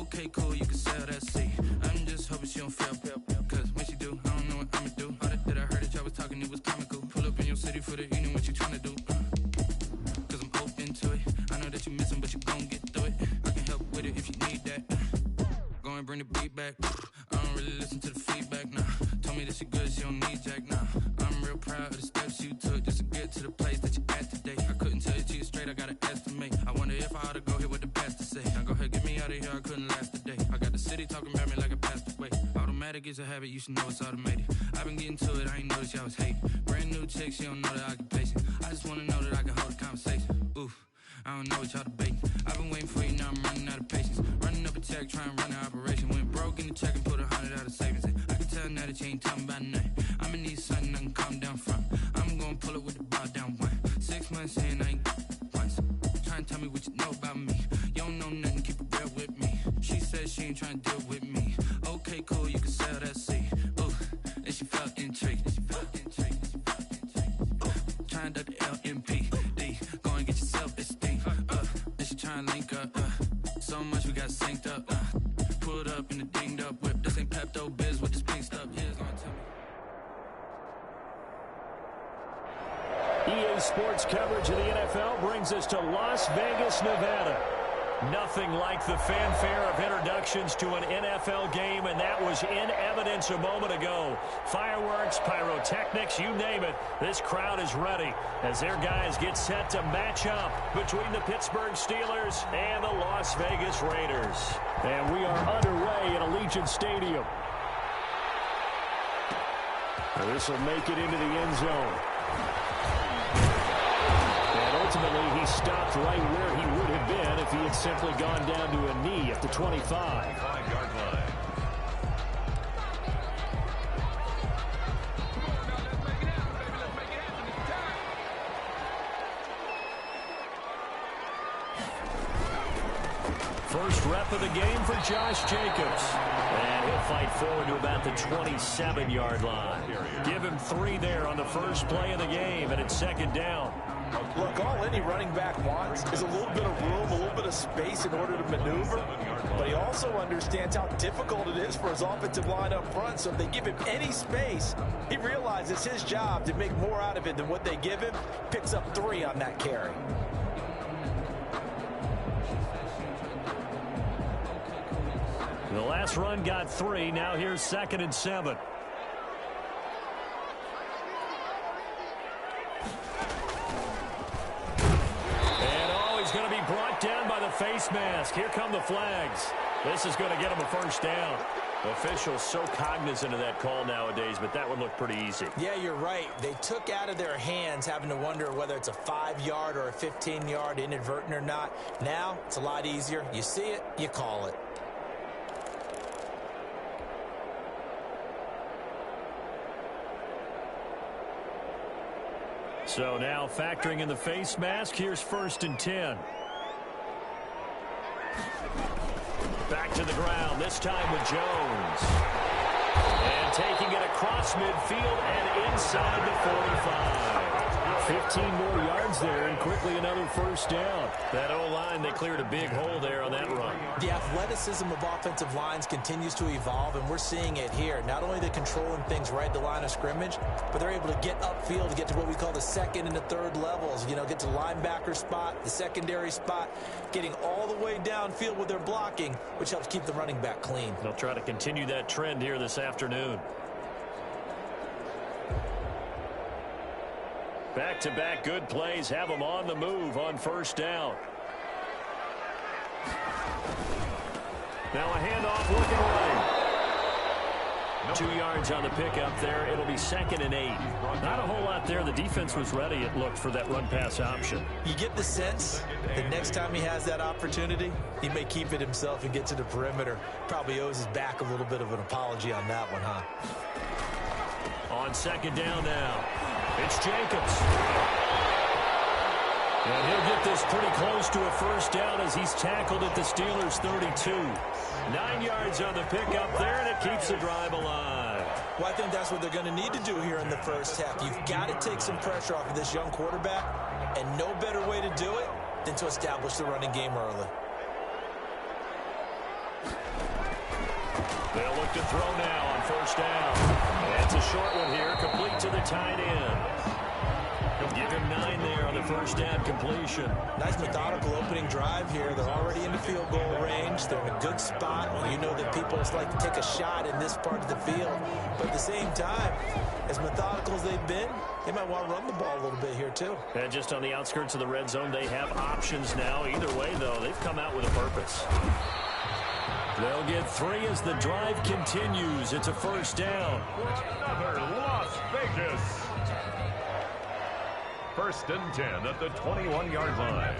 Okay, cool, you can sell that seat. I'm just hoping she don't fail. Cause when she do, I don't know what I'ma do. All that I heard that y'all was talking, it was comical. Pull up in your city for the evening, what you tryna do? Cause I'm open to it. I know that you missing, but you gon' get through it. I can help with it if you need that. Go and bring the beat back. I don't really listen to the feedback, nah. Told me that she good, she don't need jack, nah. I'm real proud of the steps you took just to get to the place that you at today. I couldn't tell you to you straight, I gotta estimate. I wonder if I ought to go here with the best to say. Now go ahead, get me out of here, I couldn't last a day. I got the city talking about me like a passed away. Automatic is a habit, you should know it's automated. I've been getting to it, I ain't noticed y'all was hating. Brand new chick, she don't know the occupation. I just wanna know that I can hold a conversation. Oof, I don't know what y'all debating. I've been waiting for you, now I'm running out of patience. Running up a check, trying to run an operation. Went broke in the check and put 100 out of savings in. I can tell now that you ain't talking about nothing. I'ma need something I can calm down from. I'm gonna pull it with the bar down one. 6 months in, I ain't once. Trying to tell me what you know about me. You don't know nothing, keep it real with me. She said she ain't trying to deal with me. Okay, cool, you can sell that seat. Ooh, and she felt intrigued. Trying to duck the LMPD. Go and get your self-esteem. And she trying to link up. So much we got synced up. Pulled up in the dinged up whip. This ain't Pepto-Biz with this pink stuff. Here's gonna tell me. EA Sports coverage of the NFL brings us to Las Vegas, Nevada. Nothing like the fanfare of introductions to an NFL game, and that was in evidence a moment ago. Fireworks, pyrotechnics, you name it. This crowd is ready as their guys get set to match up between the Pittsburgh Steelers and the Las Vegas Raiders. And we are underway at Allegiant Stadium. This will make it into the end zone. Ultimately, he stopped right where he would have been if he had simply gone down to a knee at the 25. 5-yard line. First rep of the game for Josh Jacobs. And he'll fight forward to about the 27-yard line. Give him 3 there on the first play of the game, and it's second down. Look, all any running back wants is a little bit of room, a little bit of space in order to maneuver. But he also understands how difficult it is for his offensive line up front. So if they give him any space, he realizes his job to make more out of it than what they give him. Picks up 3 on that carry. The last run got 3. Now here's 2nd and 7. Going to be brought down by the face mask. Here come the flags. This is going to get him a first down. Officials so cognizant of that call nowadays, but that one looked pretty easy. Yeah, you're right. They took out of their hands having to wonder whether it's a 5-yard or a 15-yard inadvertent or not. Now, it's a lot easier. You see it, you call it. So now factoring in the face mask, here's 1st and 10. Back to the ground, this time with Jones. And taking it across midfield and inside the 45. 15 more yards there and quickly another first down. That O-line, they cleared a big hole there on that run. The athleticism of offensive lines continues to evolve, and we're seeing it here. Not only are they controlling things right at the line of scrimmage, but they're able to get upfield to get to what we call the 2nd and the 3rd levels. You know, get to the linebacker spot, the secondary spot, getting all the way downfield with their blocking, which helps keep the running back clean. They'll try to continue that trend here this afternoon. Back-to-back good plays have them on the move on first down. Now a handoff looking away. 2 yards on the pickup there. It'll be 2nd and 8. Not a whole lot there. The defense was ready, it looked, for that run-pass option. You get the sense that next time he has that opportunity, he may keep it himself and get to the perimeter. Probably owes his back a little bit of an apology on that one, huh? On 2nd down now. It's Jacobs. And he'll get this pretty close to a first down as he's tackled at the Steelers' 32. 9 yards on the pickup there, and it keeps the drive alive. Well, I think that's what they're going to need to do here in the first half. You've got to take some pressure off of this young quarterback, and no better way to do it than to establish the running game early. They'll look to throw now on first down. That's a short one here, complete to the tight end. Give him 9 there on the first down completion. Nice methodical opening drive here. They're already in the field goal range. They're in a good spot. You know that people just like to take a shot in this part of the field. But at the same time, as methodical as they've been, they might want to run the ball a little bit here too. And just on the outskirts of the red zone, they have options now. Either way, though, they've come out with a purpose. They'll get 3 as the drive continues. It's a first down. Another Las Vegas. First and 10 at the 21-yard line.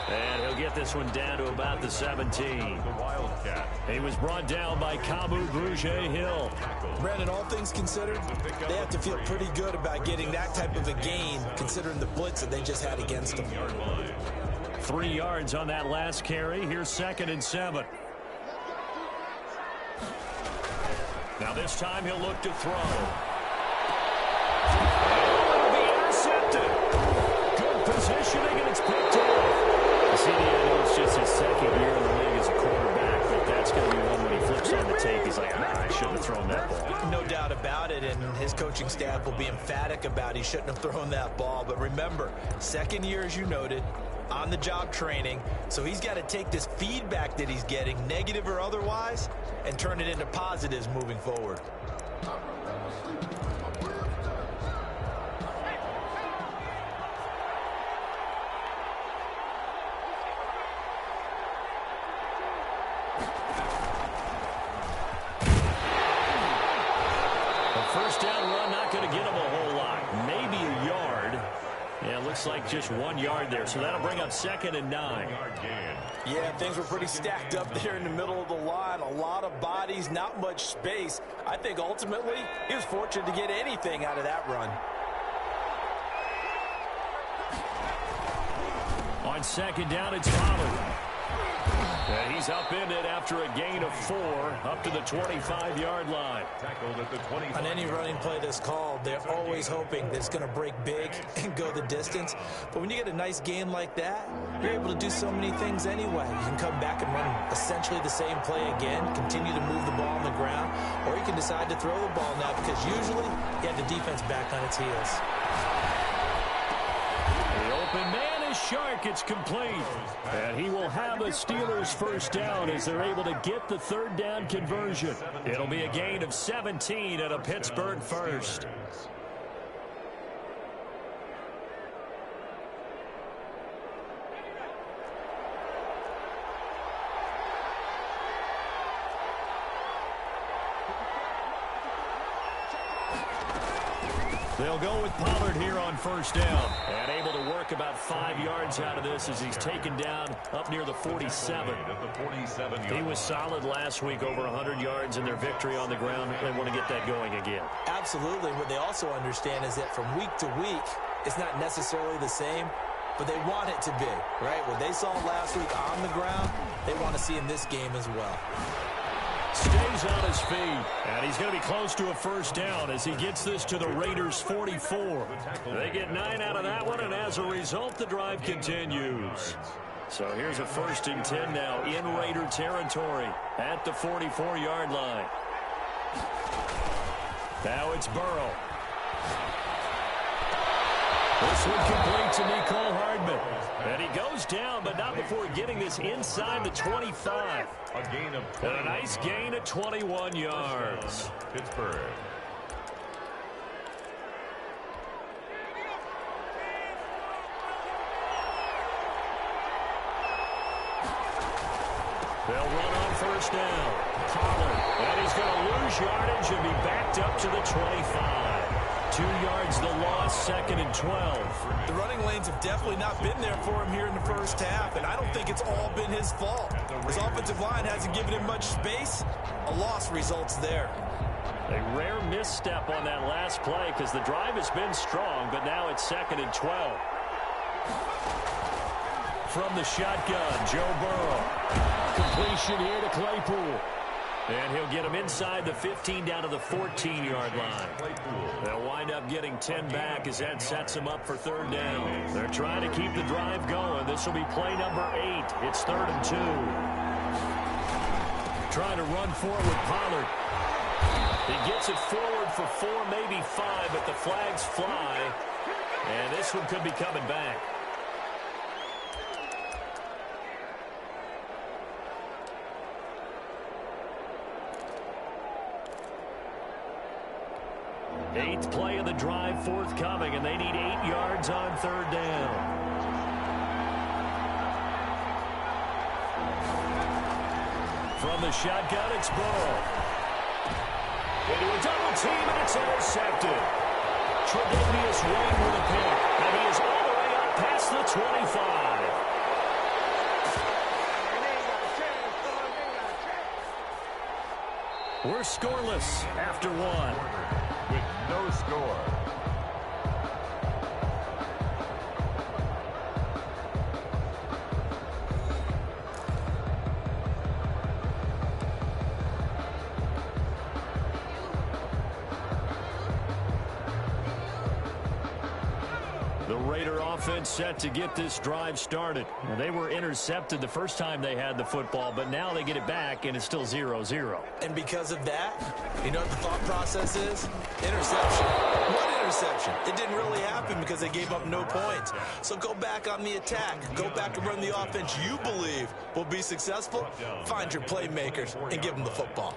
And he'll get this one down to about the 17. The Wildcat. He was brought down by Kamu Grugier-Hill. Brandon, all things considered, they have to feel pretty good about getting that type of a gain, considering the blitz that they just had against them. 3 yards on that last carry. Here's 2nd and 7. Now this time he'll look to throw. It'll be intercepted. Good positioning, and it's picked off. See, I know it's just his 2nd year in the league as a quarterback, but that's going to be one when he flips on the tape. He's like, I shouldn't have thrown that ball. No doubt about it, and his coaching staff will be emphatic about he shouldn't have thrown that ball. But remember, 2nd year, as you noted, on-the-job training, so he's got to take this feedback that he's getting, negative or otherwise, and turn it into positives moving forward. First down run, not going to get him a whole lot. Maybe a yard. Yeah, it looks like just 1 yard there. So that'll bring up 2nd and 9. Yeah, things were pretty stacked up there in the middle of the line. A lot of bodies, not much space. I think ultimately he was fortunate to get anything out of that run. On 2nd down, it's Pollard. And he's up in it after a gain of 4 up to the 25-yard line. Tackled at the 25. On any running play that's called, they're always hoping that it's going to break big and go the distance. But when you get a nice gain like that, you're able to do so many things anyway. You can come back and run essentially the same play again, continue to move the ball on the ground, or you can decide to throw the ball now because usually you have the defense back on its heels. The open man is Shark. It's complete. And he will have a Steelers first down as they're able to get the 3rd down conversion. It'll be a gain of 17 and a Pittsburgh first. They'll go with Pollard here on first down. And able to work about 5 yards out of this as he's taken down up near the 47. He was solid last week, over 100 yards in their victory on the ground. They want to get that going again. Absolutely. What they also understand is that from week to week, it's not necessarily the same, but they want it to be, right? What they saw last week on the ground, they want to see in this game as well. Stays on his feet, and he's going to be close to a first down as he gets this to the Raiders' 44. They get 9 out of that one, and as a result, the drive continues. So here's a 1st and 10 now in Raider territory at the 44-yard line. Now it's Burrow. This one complete to Nicole Hardman. And he goes down, but not before getting this inside the 25. A gain of 20. And a nice gain of 21 yards. Pittsburgh. They'll run on first down. Pollard. And he's going to lose yardage and be backed up to the 25. 2 yards the loss, 2nd and 12. The running lanes have definitely not been there for him here in the first half, and I don't think it's all been his fault. His offensive line hasn't given him much space. A loss results there. A rare misstep on that last play because the drive has been strong, but now it's 2nd and 12. From the shotgun, Joe Burrow. Completion here to Claypool. And he'll get him inside the 15 down to the 14-yard line. They'll wind up getting 10 back as that sets them up for third down. They're trying to keep the drive going. This will be play number 8. It's 3rd and 2. Trying to run forward with Pollard. He gets it forward for 4, maybe 5, but the flags fly. And this one could be coming back. Eighth play of the drive forthcoming, and they need 8 yards on third down. From the shotgun, it's Burrow. Into a double team, and it's intercepted. Tre'Davious Wayne with a pick, and he is all the way up past the 25. We're scoreless after 1. With no score. The Raider offense set to get this drive started. Now, they were intercepted the first time they had the football, but now they get it back, and it's still 0-0. And because of that, you know what the thought process is? Interception. What interception? It didn't really happen because they gave up no points. So go back on the attack. Go back and run the offense you believe will be successful. Find your playmakers and give them the football.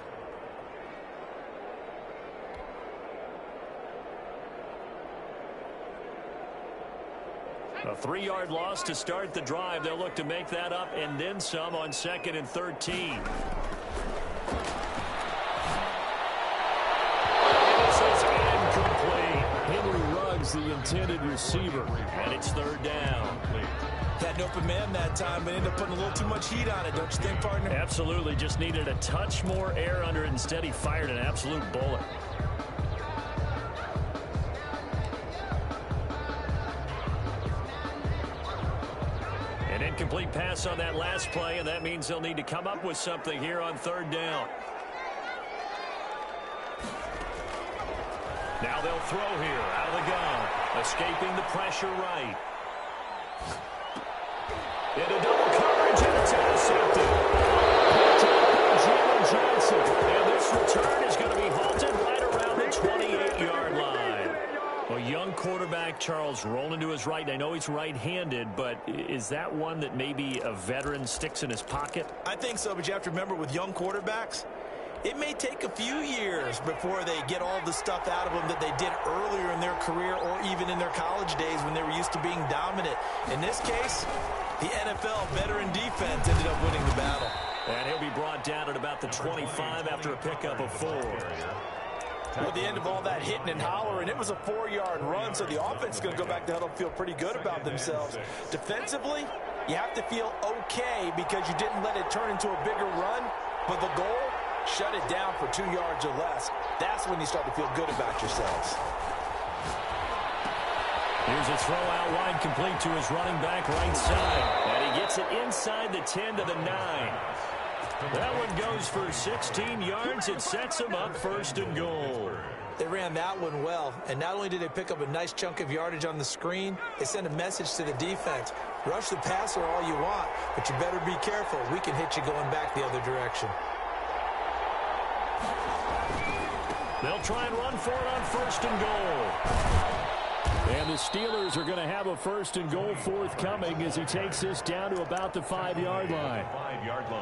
A 3-yard loss to start the drive. They'll look to make that up and then some on 2nd and 13. This is incomplete. Henry Ruggs, the intended receiver, and it's 3rd down. Had an open man that time, but ended up putting a little too much heat on it, don't you think, partner? Absolutely. Just needed a touch more air under it. Instead, he fired an absolute bullet. An incomplete pass on that last play, and that means they'll need to come up with something here on 3rd down. Now they'll throw here out of the gun, escaping the pressure right. Into double coverage, and it's intercepted. Jalen Johnson, and this return is going to be halted right around the 28-yard line. A young quarterback, Charles, rolling to his right. I know he's right-handed, but is that one that maybe a veteran sticks in his pocket? I think so, but you have to remember with young quarterbacks, it may take a few years before they get all the stuff out of them that they did earlier in their career or even in their college days when they were used to being dominant. In this case, the NFL veteran defense ended up winning the battle. And he'll be brought down at about the 25 after a pickup of 4. Well, at the end of all that hitting and hollering, it was a 4-yard run, so the offense is going to go back to huddle and feel pretty good about themselves. Defensively, you have to feel okay because you didn't let it turn into a bigger run, but the goal, shut it down for 2 yards or less. That's when you start to feel good about yourselves. Here's a throw out wide, complete to his running back right side. And he gets it inside the 10 to the 9. That one goes for 16 yards. It sets him up 1st and goal. They ran that one well, and not only did they pick up a nice chunk of yardage on the screen, they sent a message to the defense. Rush the passer all you want, but you better be careful. We can hit you going back the other direction. They'll try and run for it on 1st and goal. And the Steelers are going to have a 1st and goal forthcoming as he takes this down to about the 5-yard line.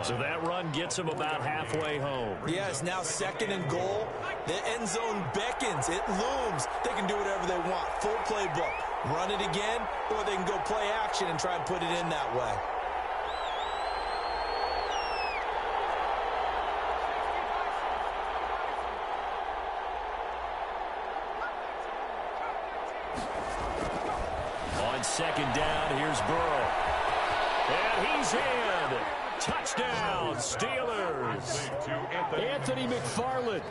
So that run gets him about halfway home. Yeah, it's now 2nd and goal. The end zone beckons. It looms. They can do whatever they want. Full playbook. Run it again, or they can go play action and try and put it in that way. On 2nd down, here's Burrow. And he's in. Touchdown, Steelers. Anthony McFarland,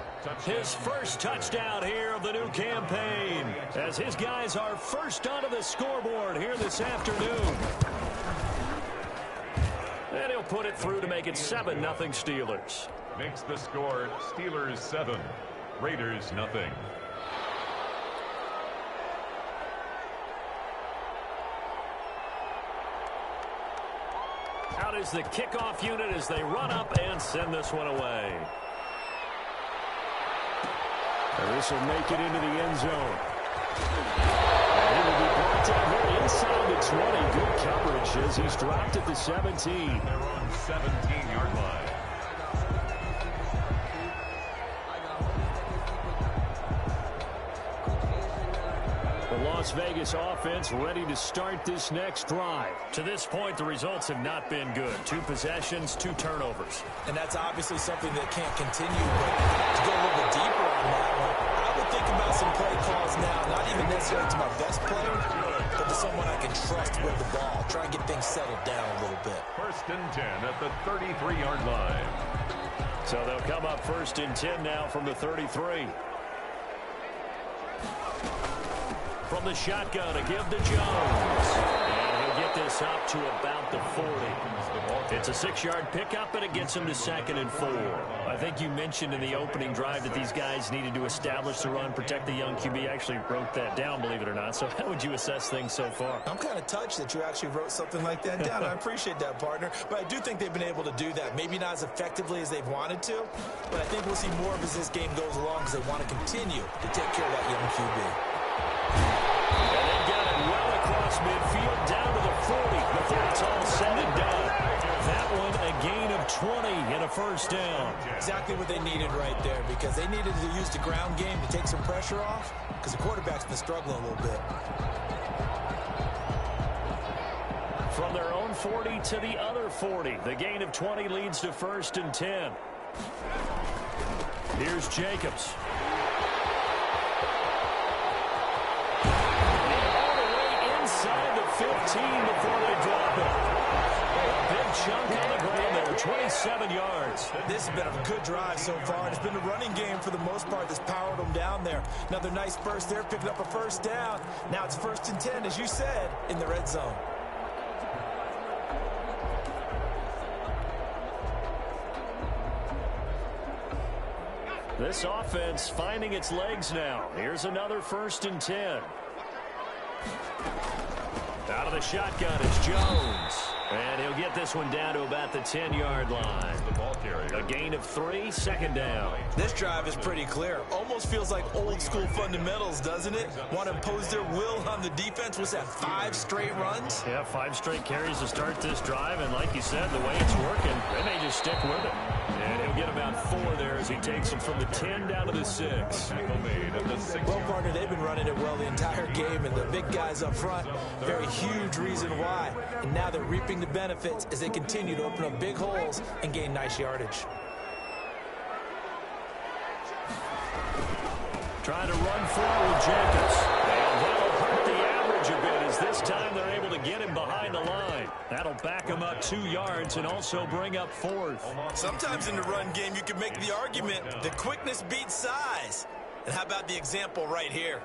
his first touchdown here of the new campaign, as his guys are first onto the scoreboard here this afternoon. And he'll put it through to make it 7-0 Steelers. Makes the score Steelers 7, Raiders nothing. Out is the kickoff unit as they run up and send this one away. And this will make it into the end zone. And he will be brought down here inside the 20. Good coverage as he's dropped at the 17. They're on 17-yard line. The Las Vegas offense ready to start this next drive. To this point, the results have not been good. 2 possessions, 2 turnovers. And that's obviously something that can't continue, but to go a little bit deeper on that one, I would think about some play calls now, not even necessarily to my best player, but to someone I can trust with the ball. Try and get things settled down a little bit. 1st and 10 at the 33-yard line. So they'll come up 1st and 10 now from the 33. From the shotgun, a give to Jones. And he'll get this up to about the 40. It's a 6-yard pickup, and it gets him to 2nd and 4. I think you mentioned in the opening drive that these guys needed to establish the run, protect the young QB. I actually wrote that down, believe it or not. So how would you assess things so far? I'm kind of touched that you actually wrote something like that down. I appreciate that, partner. But I do think they've been able to do that. Maybe not as effectively as they've wanted to, but I think we'll see more of as this game goes along because they want to continue to take care of that young QB. And they got it well across midfield down to the 40 before it's all said and done. That one a gain of 20 and a 1st down. Exactly what they needed right there because they needed to use the ground game to take some pressure off because the quarterback's been struggling a little bit. From their own 40 to the other 40. The gain of 20 leads to 1st and 10. Here's Jacobs. Inside the 15 before they drop it. A big chunk on the ground there, 27 yards. This has been a good drive so far. It's been a running game for the most part that's powered them down there. Another nice burst there, picking up a 1st down. Now it's 1st and 10, as you said, in the red zone. This offense finding its legs now. Here's another 1st and 10. Out of the shotgun is Jones. And he'll get this one down to about the 10-yard line. A gain of 3, 2nd down. This drive is pretty clear. Almost feels like old school fundamentals, doesn't it? Want to impose their will on the defense. Was that 5 straight runs? Yeah, 5 straight carries to start this drive. And like you said, the way it's working, they may just stick with it. And he'll get about 4 there as he takes them from the 10 down to the 6. Well, partner, they've been running it well the entire game, and the big guys up front, very huge reason why. And now they're reaping the benefits as they continue to open up big holes and gain nice yardage. Trying to run forward with Jacobs. And that'll hurt the average a bit as this time they're able to get him behind the line. That'll back him up 2 yards and also bring up 4th. Sometimes in the run game you can make the argument that quickness beats size. And how about the example right here?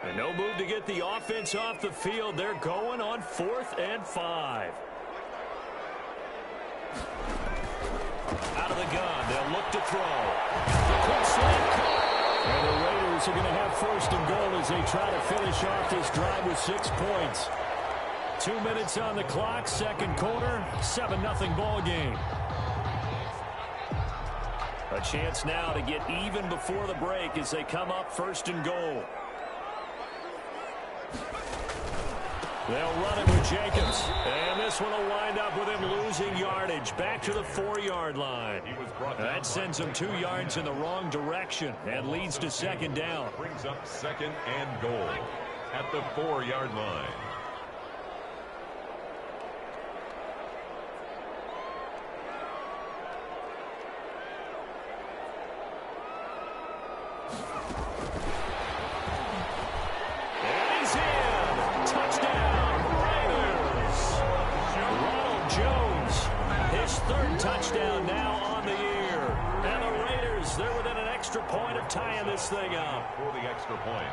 And no move to get the offense off the field. They're going on 4th and 5. Out of the gun, they'll look to throw. Quick slant caught. And the Raiders are going to have 1st and goal as they try to finish off this drive with 6 points. 2 minutes on the clock, 2nd quarter, 7-0 ball game. A chance now to get even before the break as they come up 1st and goal. They'll run it with Jacobs. And this one will wind up with him losing yardage. Back to the 4-yard line. That sends him 2 yards in the wrong direction and leads to 2nd down. Brings up 2nd and goal at the 4-yard line. Touchdown now on the year. And the Raiders, they're within an extra point of tying this thing up. For the extra point.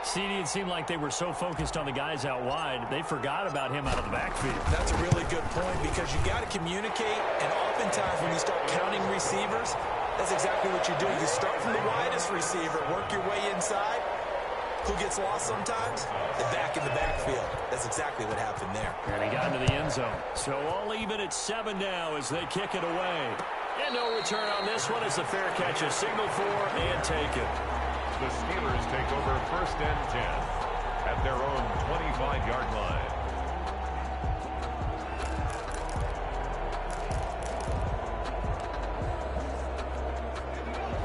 CD, it seemed like they were so focused on the guys out wide, they forgot about him out of the backfield. That's a really good point because you got to communicate, and oftentimes when you start counting receivers, that's exactly what you do. You start from the widest receiver, work your way inside. Who gets lost sometimes? The back in the backfield. That's exactly what happened there. And he got into the end zone. So all even at 7 now as they kick it away. And no return on this one as the fair catch is signaled for and taken. The Steelers take over 1st and 10 at their own 25-yard line.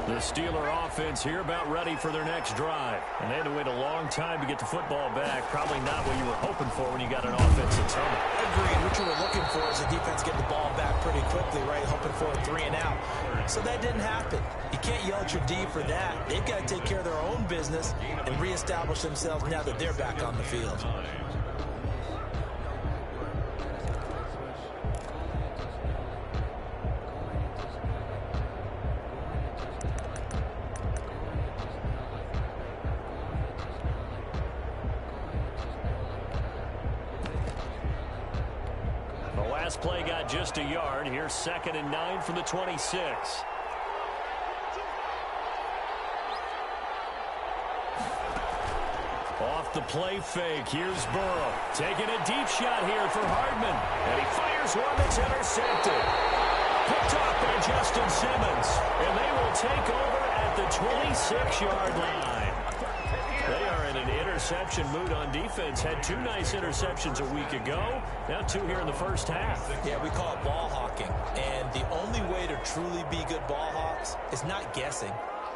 The Steeler offense here about ready for their next drive. And they had to wait a long time to get the football back. Probably not what you were hoping for when you got an offense that's home. Agreed. What you were looking for is the defense getting the ball back pretty quickly, right? Hoping for a 3 and out. So that didn't happen. You can't yell at your D for that. They've got to take care of their own business and reestablish themselves now that they're back on the field. Play got just a yard. Here's 2nd and 9 from the 26. Off the play fake. Here's Burrow. Taking a deep shot here for Hardman. And he fires one that's intercepted. Picked off by Justin Simmons. And they will take over at the 26-yard line. They are in an interception mood on defense. Had 2 nice interceptions a week ago. Now 2 here in the first half. Yeah, we call it ball hawking. And the only way to truly be good ball hawks is not guessing.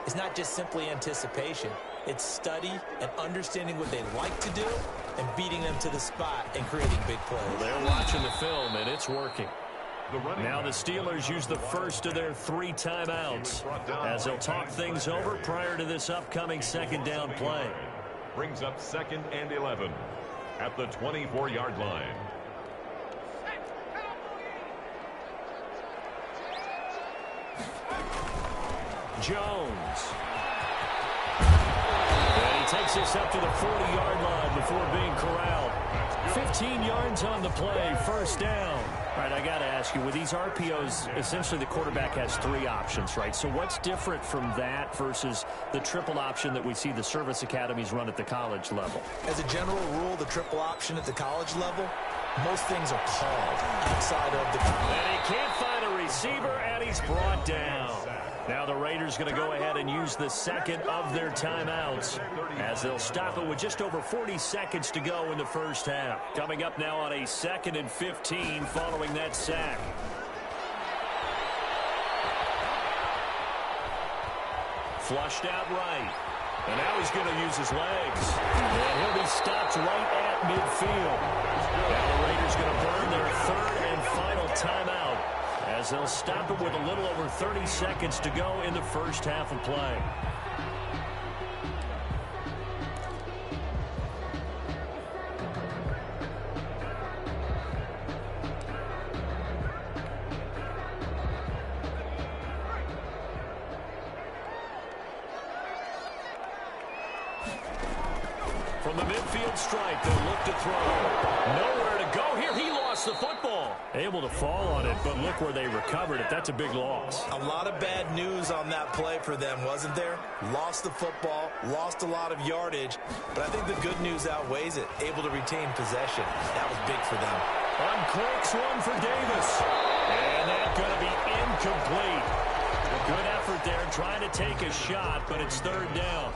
It's not just simply anticipation. It's study and understanding what they like to do and beating them to the spot and creating big plays. Well, they're watching the film, and it's working. Now the Steelers use the first of their 3 timeouts as they'll talk things over prior to this upcoming 2nd down play. Brings up 2nd and 11 at the 24-yard line. Jones. And he takes this up to the 40-yard line before being corralled. 15 yards on the play, 1st down. All right, I got to ask you, with these RPOs, essentially the quarterback has 3 options, right? So what's different from that versus the triple option that we see the service academies run at the college level? As a general rule, the triple option at the college level, most things are called outside of the... And he can't find a receiver, and he's brought down. Now the Raiders going to go ahead and use the 2nd of their timeouts as they'll stop it with just over 40 seconds to go in the first half. Coming up now on a 2nd and 15 following that sack. Flushed out right. And now he's going to use his legs. And he'll be stopped right at midfield. Now the Raiders going to burn their 3rd and final timeout as they'll stop it with a little over 30 seconds to go in the first half of play. From the midfield stripe, they'll look to throw. Nowhere to go here. He lost the football. Able to fall on it, but look where they recovered it. That's a big loss. A lot of bad news on that play for them, wasn't there? Lost the football, lost a lot of yardage, but I think the good news outweighs it. Able to retain possession. That was big for them. Unclicks one for Davis. And that's going to be incomplete. A good effort there, trying to take a shot, but it's 3rd down.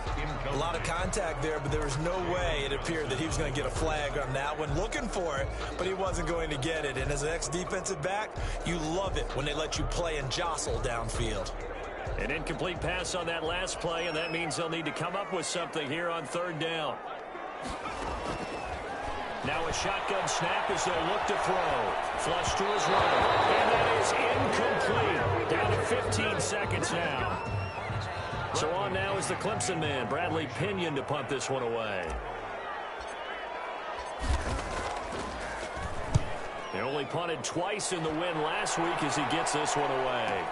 A lot of contact there, but there was no way it appeared that he was going to get a flag on that one. Looking for it, but he wasn't going to get it. And as an ex-defensive back, you love it when they let you play and jostle downfield. An incomplete pass on that last play, and that means they'll need to come up with something here on 3rd down. Now a shotgun snap as they'll look to throw. Flush to his right. And that is incomplete. Down to 15 seconds now. So on now is the Clemson man, Bradley Pinion, to punt this one away. They only punted twice in the win last week as he gets this one away.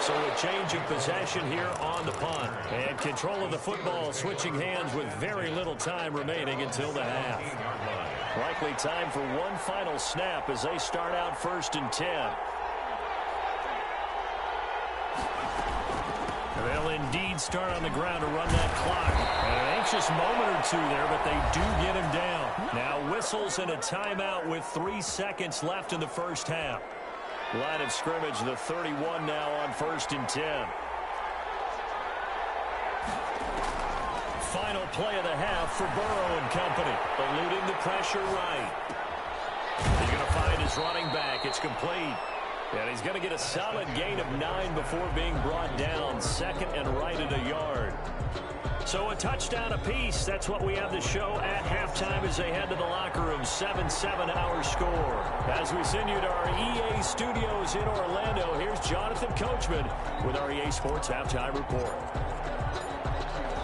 So a change of possession here on the punt. And control of the football switching hands with very little time remaining until the half. Likely time for one final snap as they start out 1st and 10. They'll indeed start on the ground to run that clock. An anxious moment or two there, but they do get him down. Now whistles and a timeout with 3 seconds left in the first half. Line of scrimmage, the 31 now on 1st and 10. Final play of the half for Burrow and company. Eluding the pressure right. He's going to find his running back. It's complete. And he's going to get a solid gain of 9 before being brought down. 2nd and right at a yard. So a touchdown apiece. That's what we have to show at halftime as they head to the locker room. 7-7 our score. As we send you to our EA studios in Orlando, here's Jonathan Coachman with our EA Sports Halftime Report.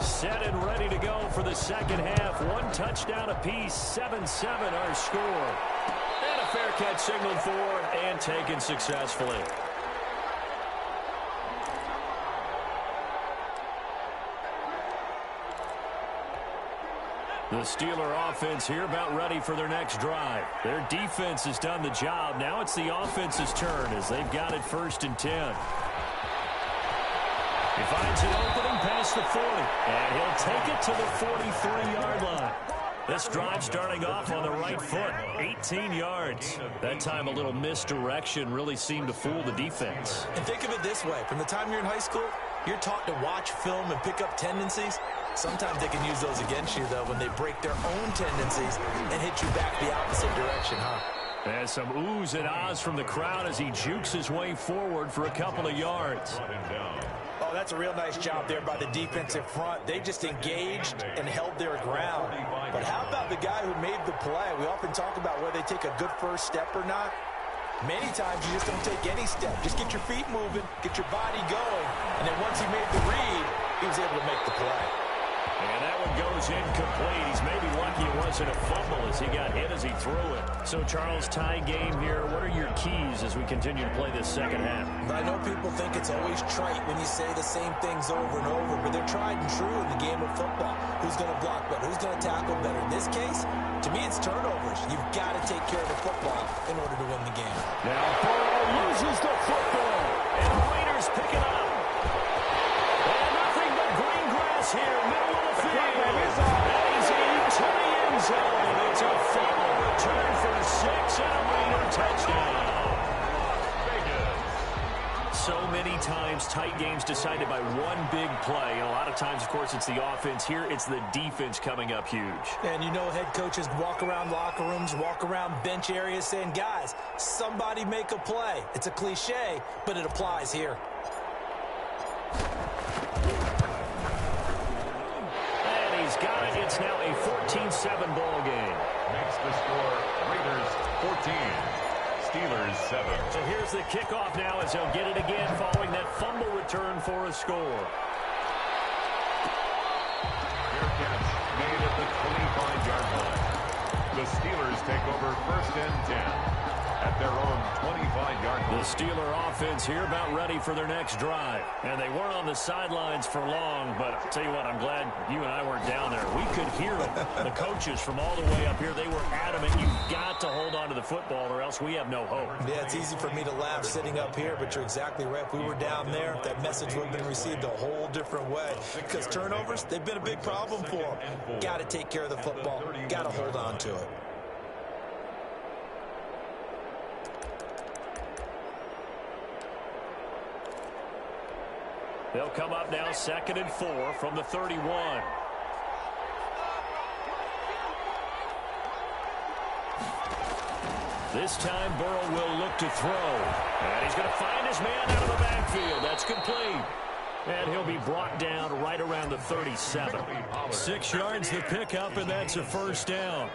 Set and ready to go for the second half. 1 touchdown apiece. 7-7 our score. And a fair catch signaled for and taken successfully. The Steeler offense here about ready for their next drive. Their defense has done the job. Now it's the offense's turn as they've got it 1st and 10. He finds an opening past the 40, and he'll take it to the 43-yard line. This drive starting off on the right foot, 18 yards. That time a little misdirection really seemed to fool the defense. And think of it this way. From the time you're in high school, you're taught to watch film and pick up tendencies. Sometimes they can use those against you, though, when they break their own tendencies and hit you back the opposite direction, huh? And some oohs and ahs from the crowd as he jukes his way forward for a couple of yards. Oh, that's a real nice job there by the defensive front. They just engaged and held their ground. But how about the guy who made the play? We often talk about whether they take a good first step or not. Many times you just don't take any step. Just get your feet moving, get your body going, and then once he made the read, he was able to make the play. And that one goes incomplete. He's maybe lucky it wasn't a fumble as he got hit as he threw it. So, Charles, tie game here. What are your keys as we continue to play this second half? I know people think it's always trite when you say the same things over and over, but they're tried and true in the game of football. Who's going to block better? Who's going to tackle better? In this case, to me, it's turnovers. You've got to take care of the football in order to win the game. Now, Burrow loses the football, and the Raiders pick it up. And nothing but green grass here, middle of the field. And he's into the end zone. It's a fumble return for 6 and a Raider touchdown. So many times tight games decided by one big play. And a lot of times, of course, it's the offense. Here, it's the defense coming up huge. And you know head coaches walk around locker rooms, walk around bench areas saying, guys, somebody make a play. It's a cliche, but it applies here. And he's got it. It's now a 14-7 ball game. Makes the score Raiders 14. Steelers 7. So here's the kickoff now as they'll get it again following that fumble return for a score. Fair catch made at the 25-yard line. The Steelers take over 1st and 10 at their own 25-yard line. The Steeler offense here about ready for their next drive. And they weren't on the sidelines for long, but I'll tell you what, I'm glad you and I weren't down there. We could hear them. The coaches from all the way up here, they were adamant. You've got to hold on to the football or else we have no hope. Yeah, it's easy for me to laugh sitting up here, but you're exactly right. If we were down there, that message would have been received a whole different way. Because turnovers, they've been a big problem for them. Got to take care of the football. Got to hold on to it. They'll come up now 2nd and 4 from the 31. This time Burrow will look to throw. And he's going to find his man out of the backfield. That's complete. And he'll be brought down right around the 37. 6 yards the pickup, and that's a first down.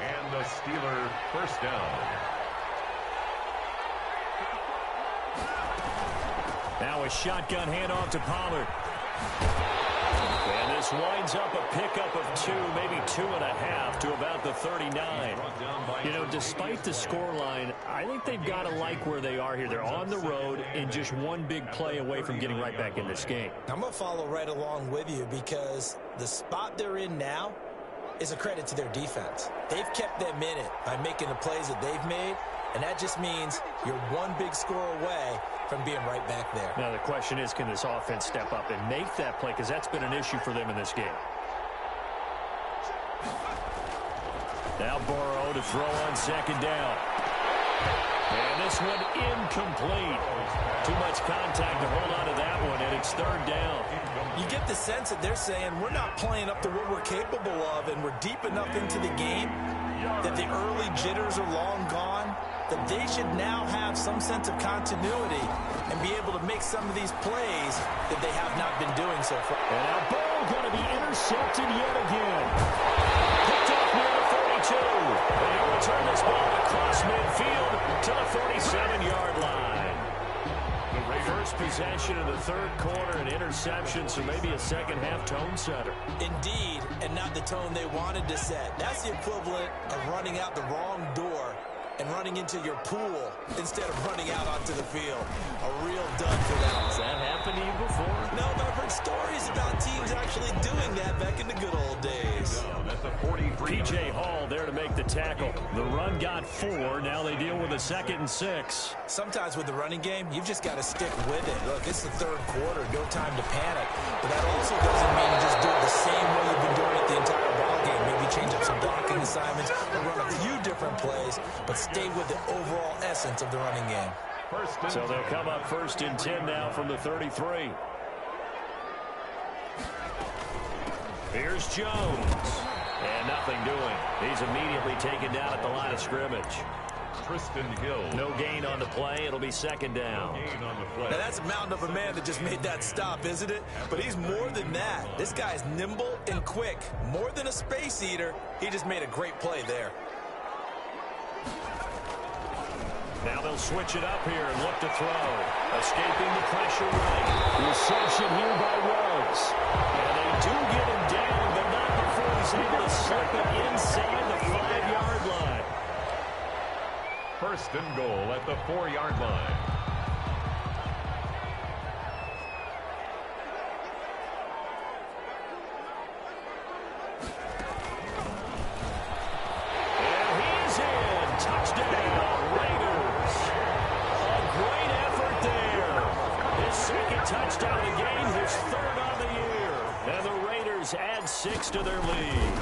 And the Steeler first down. Now a shotgun handoff to Pollard. And this winds up a pickup of 2, maybe 2.5 to about the 39. You know, despite the scoreline, I think they've got to like where they are here. They're on the road and just one big play away from getting right back in this game. I'm going to follow right along with you because the spot they're in now is a credit to their defense. They've kept them in it by making the plays that they've made, and that just means you're one big score away from being right back there. Now the question is, can this offense step up and make that play? Because that's been an issue for them in this game. Now Burrow to throw on second down. And this one incomplete. Too much contact to hold on to that one, and it's third down. You get the sense that they're saying we're not playing up to what we're capable of, and we're deep enough into the game that the early jitters are long gone, that they should now have some sense of continuity and be able to make some of these plays that they have not been doing so far. And now ball going to be intercepted yet again. Picked up near the 42. And he'll return this ball across midfield to the 47-yard line. The first possession of the third quarter, an interception, so maybe a second-half tone setter. Indeed, and not the tone they wanted to set. That's the equivalent of running out the wrong door and running into your pool instead of running out onto the field. A real dud for them. Has that happened to you before? No, but I've heard stories about teams actually doing that back in the good old days. That's a 43. P.J. Hall there to make the tackle. The run got 4. Now they deal with a 2nd and 6. Sometimes with the running game, you've just got to stick with it. Look, it's the third quarter. No time to panic. But that also doesn't mean you just do it the same way you've been doing it the entire ball game. Maybe change up some blocking assignments or run a few different plays, but stay with the overall essence of the running game. So they'll come up 1st and 10 now from the 33. Here's Jones. And nothing doing. He's immediately taken down at the line of scrimmage. Tristan Hill. No gain on the play. It'll be 2nd down. Now that's a mountain of a man that just made that stop, isn't it? But he's more than that. This guy's nimble and quick. More than a space eater. He just made a great play there. Now they'll switch it up here and look to throw. Escaping the pressure right. Reception here by Ruggs. And they do get him down, but not before he's able to slip it inside the 5-yard line. 1st and goal at the 4-yard line. And he's in. Touchdown, Raiders. A great effort there. His 2nd touchdown of the game, his 3rd on the year. And the Raiders add 6 to their lead.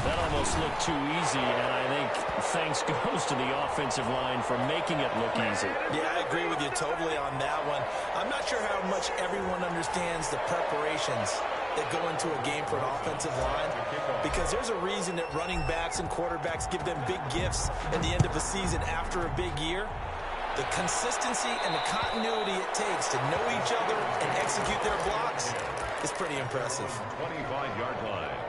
That almost looked too easy, and I think thanks goes to the offensive line for making it look easy. Yeah, I agree with you totally on that one. I'm not sure how much everyone understands the preparations that go into a game for an offensive line, because there's a reason that running backs and quarterbacks give them big gifts at the end of a season after a big year. The consistency and the continuity it takes to know each other and execute their blocks is pretty impressive. 25-yard line.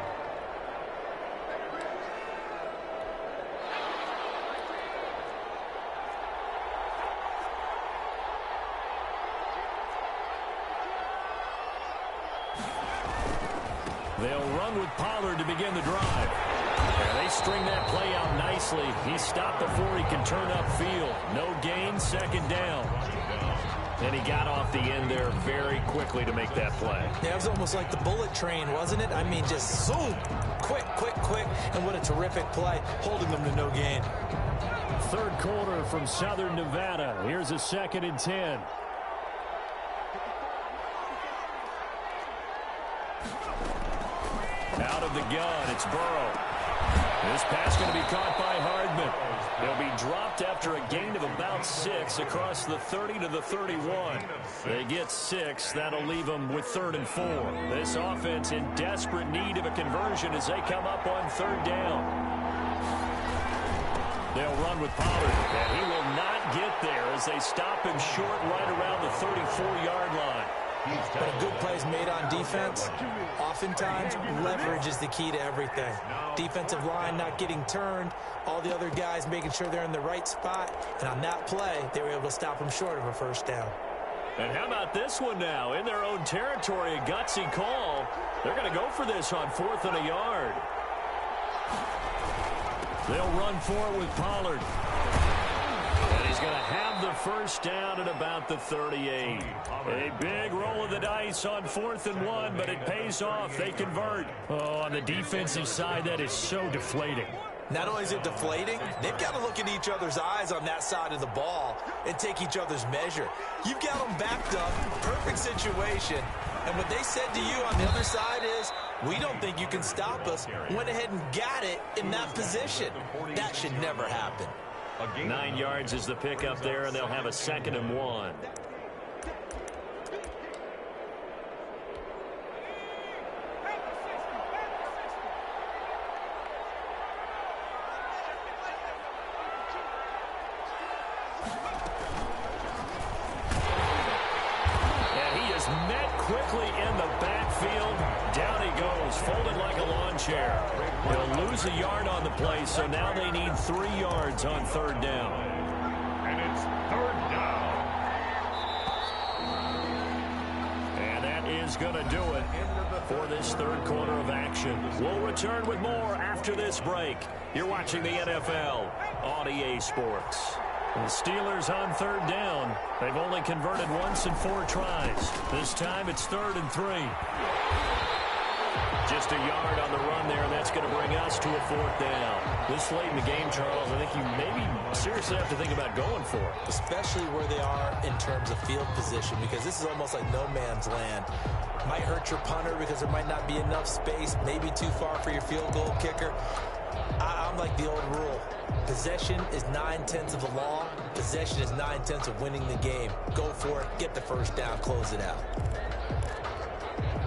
They'll run with Pollard to begin the drive. And they string that play out nicely. He stopped before he can turn upfield. No gain, 2nd down. And he got off the end there very quickly to make that play. Yeah, it was almost like the bullet train, wasn't it? I mean, just zoom, quick, quick, quick. And what a terrific play, holding them to no gain. 3rd quarter from Southern Nevada. Here's a 2nd and 10. Out of the gun, it's Burrow. This pass going to be caught by Hardman. He'll be dropped after a gain of about 6 across the 30 to the 31. They get 6. That'll leave them with 3rd and 4. This offense in desperate need of a conversion as they come up on 3rd down. They'll run with Pollard, and he will not get there as they stop him short right around the 34-yard line. But a good play is made on defense. Oftentimes, leverage is the key to everything. Defensive line not getting turned, all the other guys making sure they're in the right spot. And on that play, they were able to stop him short of a 1st down. And how about this one now? In their own territory, a gutsy call. They're going to go for this on 4th and a yard. They'll run for it with Pollard. And he's going to have the first down at about the 38. A big roll of the dice on 4th and 1, but it pays off. They convert. Oh, on the defensive side, that is so deflating. Not only is it deflating, they've got to look at each other's eyes on that side of the ball and take each other's measure. You've got them backed up, perfect situation, and what they said to you on the other side is, we don't think you can stop us. Went ahead and got it in that position. That should never happen. 9 yards is the pickup there, and they'll have a 2nd and 1. Quickly in the backfield. Down he goes, folded like a lawn chair. He'll lose a yard on the play, so now they need 3 yards on 3rd down. And it's 3rd down. And that is going to do it for this 3rd quarter of action. We'll return with more after this break. You're watching the NFL on EA Sports. The Steelers on 3rd down. They've only converted once in 4 tries. This time it's 3rd and 3. Just a yard on the run there, and that's going to bring us to a 4th down. This late in the game, Charles, I think you maybe seriously have to think about going for it. Especially where they are in terms of field position, because this is almost like no man's land. Might hurt your punter because there might not be enough space, maybe too far for your field goal kicker. I'm like the old rule. Possession is 9/10 of the law. Possession is 9/10 of winning the game. Go for it. Get the first down. Close it out.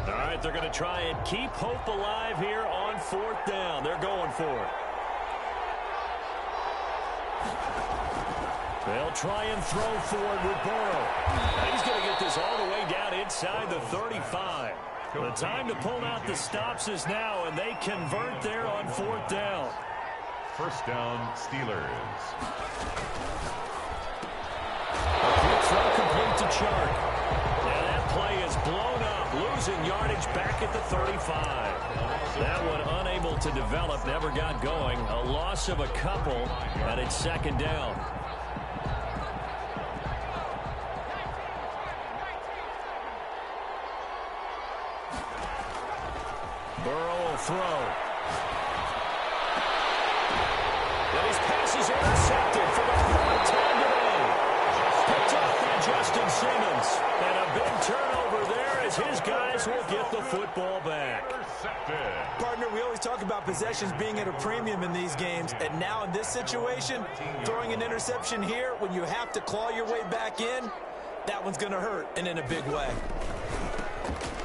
All right, they're going to try and keep hope alive here on 4th down. They're going for it. They'll try and throw forward with Burrow. And he's going to get this all the way down inside the 35. The time to pull out the stops is now, and they convert there on 4th down. 1st down, Steelers. A quick throw complete to Chark. And that play is blown up, losing yardage back at the 35. That one unable to develop, never got going. A loss of a couple, and it's 2nd down. Burrow will throw. And his pass is intercepted for the 3rd time today. Picked off by Justin Simmons. And a big turnover there as his guys will get the football back. Partner, we always talk about possessions being at a premium in these games. And now in this situation, throwing an interception here when you have to claw your way back in, that one's going to hurt, and in a big way.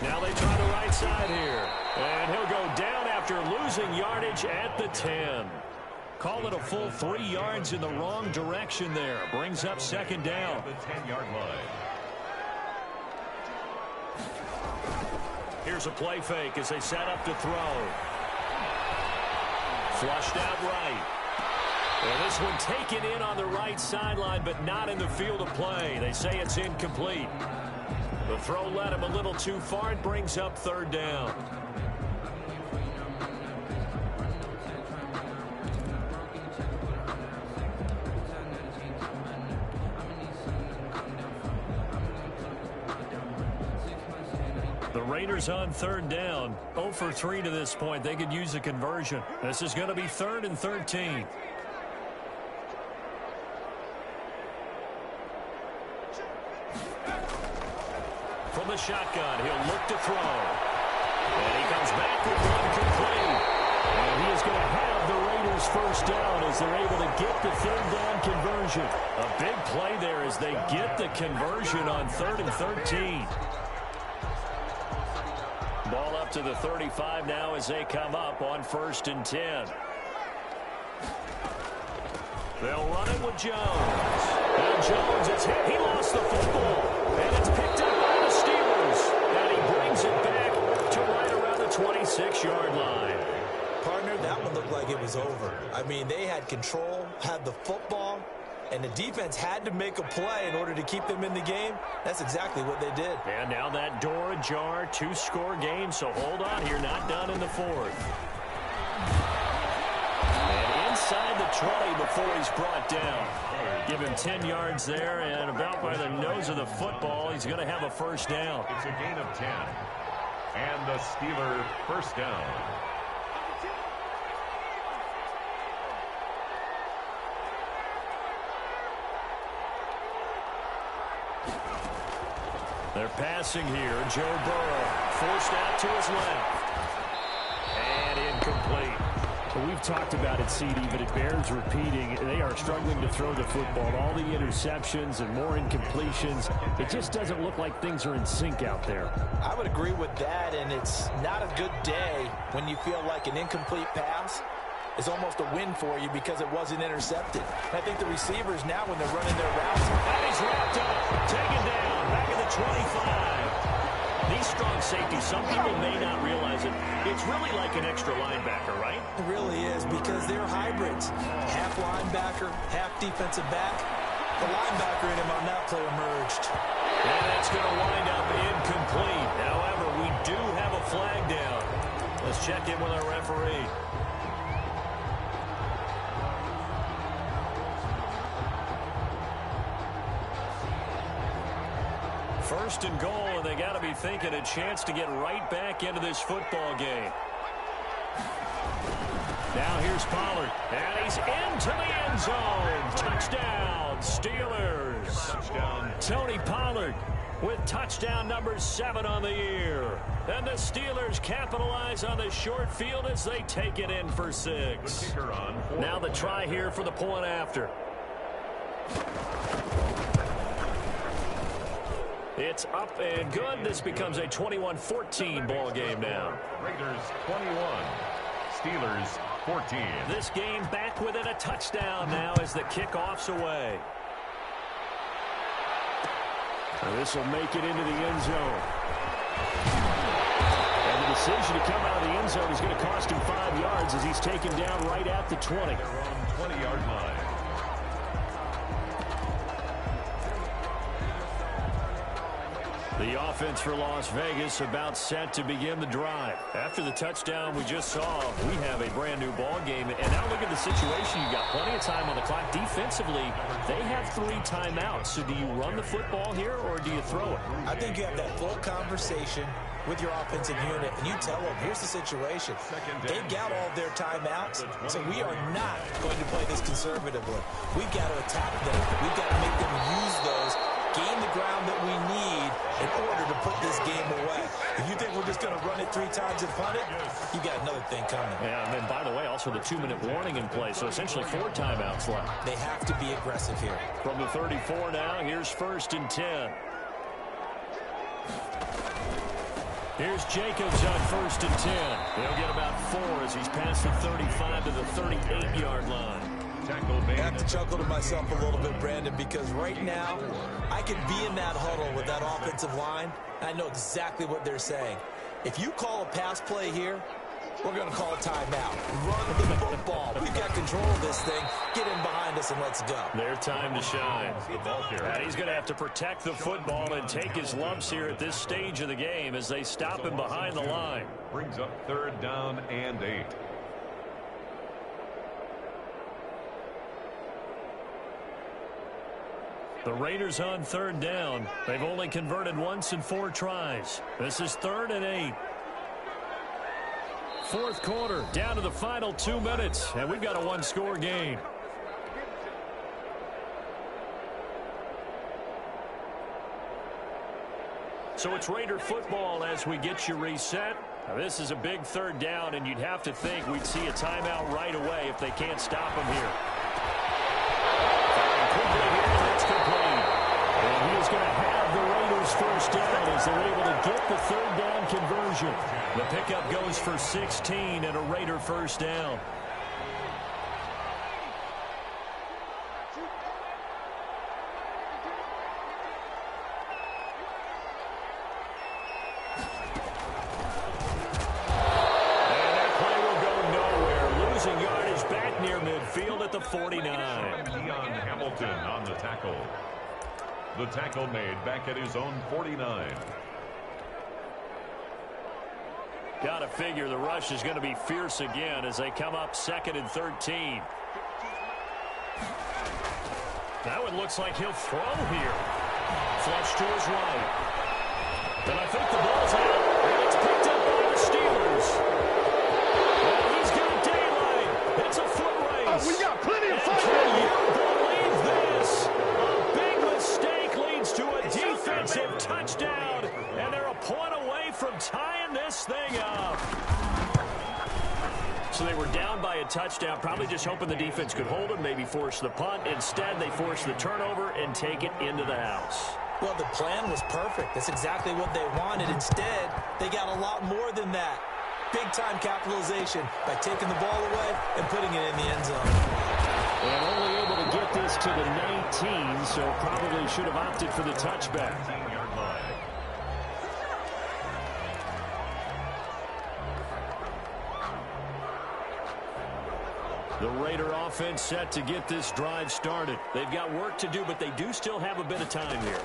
Now they try the right side here. And he'll go down after losing yardage at the 10. Call it a full 3 yards in the wrong direction there. Brings up 2nd down. The 10-yard line. Here's a play fake as they set up to throw. Flushed out right. And this one taken in on the right sideline, but not in the field of play. They say it's incomplete. The throw led him a little too far. It brings up 3rd down. The Raiders on 3rd down. 0 for 3 to this point. They could use a conversion. This is going to be 3rd and 13. From the shotgun, he'll look to throw. And he comes back with one complete. And he is going to have the Raiders first down as they're able to get the 3rd down conversion. A big play there as they get the conversion on 3rd and 13. Ball up to the 35 now as they come up on 1st and 10. They'll run it with Jones. Now Jones is hit. He lost the football. And it's picked up by the Steelers. And he brings it back to right around the 26-yard line. Partner, that one looked like it was over. I mean, they had control, had the football, And the defense had to make a play in order to keep them in the game. That's exactly what they did. And now that door ajar, 2-score game, so hold on here, not done in the fourth. And inside the 20 before he's brought down. Give him 10 yards there, and about by the nose of the football, he's going to have a first down. It's a gain of 10. And the Steeler first down. They're passing here. Joe Burrow forced out to his left. And incomplete. Well, we've talked about it, CD, but it bears repeating. They are struggling to throw the football. All the interceptions and more incompletions. It just doesn't look like things are in sync out there. I would agree with that, and it's not a good day when you feel like an incomplete pass is almost a win for you because it wasn't intercepted. And I think the receivers now, when they're running their routes, and he's wrapped up, taken down, back at the 25. These strong safeties, some people may not realize it. It's really like an extra linebacker, right? it really is, because they're hybrids. Half linebacker, half defensive back. The linebacker in him on that play emerged. And that's going to wind up incomplete. However, we do have a flag down. Let's check in with our referee. First and goal, and they got to be thinking a chance to get right back into this football game. Now here's Pollard, and he's into the end zone. Touchdown, Steelers. Touchdown. Tony Pollard with touchdown number 7 on the year. And the Steelers capitalize on the short field as they take it in for 6. The kicker on. Now the try here for the point after. It's up and good. This becomes a 21-14 ball game now. Raiders 21, Steelers 14. This game back within a touchdown now as the kickoff's away. This will make it into the end zone. And the decision to come out of the end zone is going to cost him 5 yards as he's taken down right at the 20. Their own 20-yard line. The offense for Las Vegas about set to begin the drive. After the touchdown we just saw, we have a brand new ball game. And now look at the situation. You've got plenty of time on the clock. Defensively, they have 3 timeouts. So do you run the football here or do you throw it? I think you have that full conversation with your offensive unit, and you tell them, here's the situation. They've got all their timeouts, so we are not going to play this conservatively. We've got to attack them. We've got to make them use those, gain the ground that we need in order to put this game away. If you think we're just going to run it 3 times and punt it, you got another thing coming. Yeah, and then, by the way, also the 2-minute warning in play, so essentially 4 timeouts left. They have to be aggressive here. From the 34 now, here's 1st and 10. Here's Jacobs on 1st and 10. He'll get about 4 as he's past the 35 to the 38-yard line. I have to chuckle to myself a little bit, Brandon, because right now I could be in that huddle with that offensive line. I know exactly what they're saying. If you call a pass play here, we're going to call a timeout. Run the football. We've got control of this thing. Get in behind us and let's go. Their time to shine. And he's going to have to protect the football and take his lumps here at this stage of the game as they stop him behind the line. Brings up 3rd down and 8. The Raiders on 3rd down. They've only converted once in 4 tries. This is 3rd and 8. 4th quarter, down to the final 2 minutes, and we've got a 1-score game. So it's Raider football as we get you reset. Now this is a big 3rd down, and you'd have to think we'd see a timeout right away if they can't stop him here. Quickly here, and it's complete. And he is going to have the Raiders first down as they're able to get the 3rd down conversion. The pickup goes for 16 and a Raider first down. And that play will go nowhere. Losing yardage back near midfield at the the 49. Deion Hamilton on the tackle. The tackle made back at his own 49. Got to figure the rush is going to be fierce again as they come up 2nd and 13. That one looks like he'll throw here. Flush to his right. And I think the ball's out. And it's picked up by the Steelers. And he's got daylight. It's a foot race. Oh, we got plenty of fun. Can you believe this? A big mistake leads to a defensive touchdown. And they're a point away from tying this thing up. So they were down by a touchdown, probably just hoping the defense could hold them, maybe force the punt. Instead, they force the turnover and take it into the house. Well, the plan was perfect. That's exactly what they wanted. Instead, they got a lot more than that. Big-time capitalization by taking the ball away and putting it in the end zone. And only able to get this to the 19, so probably should have opted for the touchback. The Raider offense set to get this drive started. They've got work to do, but they do still have a bit of time here.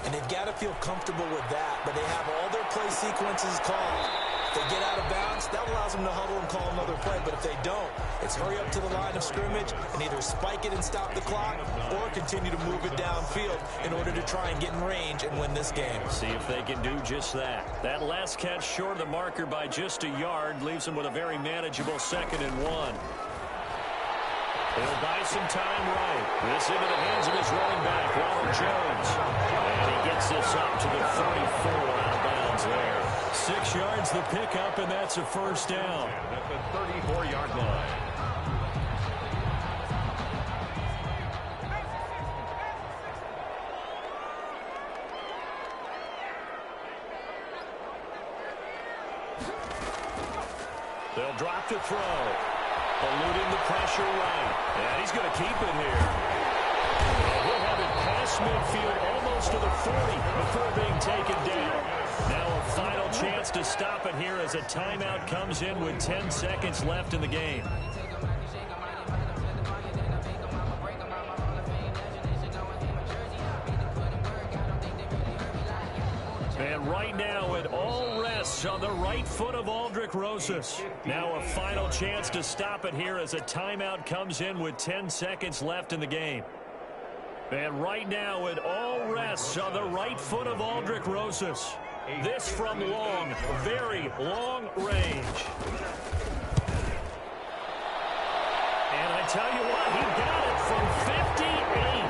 And they've got to feel comfortable with that, but they have all their play sequences called. If they get out of bounds, that allows them to huddle and call another play. But if they don't, it's hurry up to the line of scrimmage and either spike it and stop the clock or continue to move it downfield in order to try and get in range and win this game. See if they can do just that. That last catch short of the marker by just a yard leaves them with a very manageable 2nd and 1. He'll buy some time right. This into the hands of his running back, Ronald Jones. And he gets this up to the 34 out of bounds there. 6 yards the pickup, and that's a first down. At the 34-yard line. They'll drop to throw. Eluding the pressure right. And he's going to keep it here. And he'll have it past midfield almost to the 40 before being taken down. Now a final chance to stop it here as a timeout comes in with 10 seconds left in the game. And right now it all rests on the right foot of Aldrick Rosas. Now a final chance to stop it here as a timeout comes in with 10 seconds left in the game. And right now it all rests on the right foot of Aldrick Rosas. This from long, very long range. And I tell you what, he got it from 58.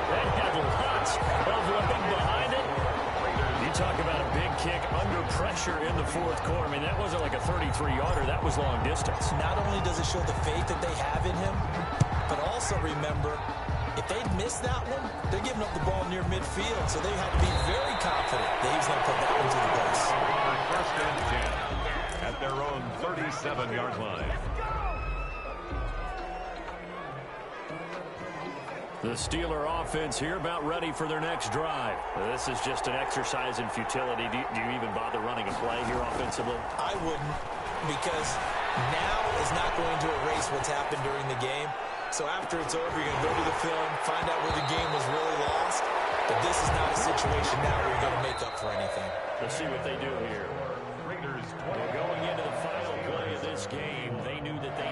That had lots of leg behind it. You talk about a big kick under pressure in the 4th quarter. I mean, that wasn't like a 33-yarder. That was long distance. Not only does it show the faith that they have in him, but also remember, if they'd missed that one, they're giving up the ball near midfield, so they had to be very confident that he was going to put that one to the base. First and 10 at their own 37-yard line. The Steeler offense here about ready for their next drive. This is just an exercise in futility. Do you even bother running a play here offensively? I wouldn't, because now is not going to erase what's happened during the game. So after it's over, you're going to go to the film, find out where the game was really lost. But this is not a situation now where you're going to make up for anything. Let's see what they do here. Raiders Going into the final play of this game, they knew that they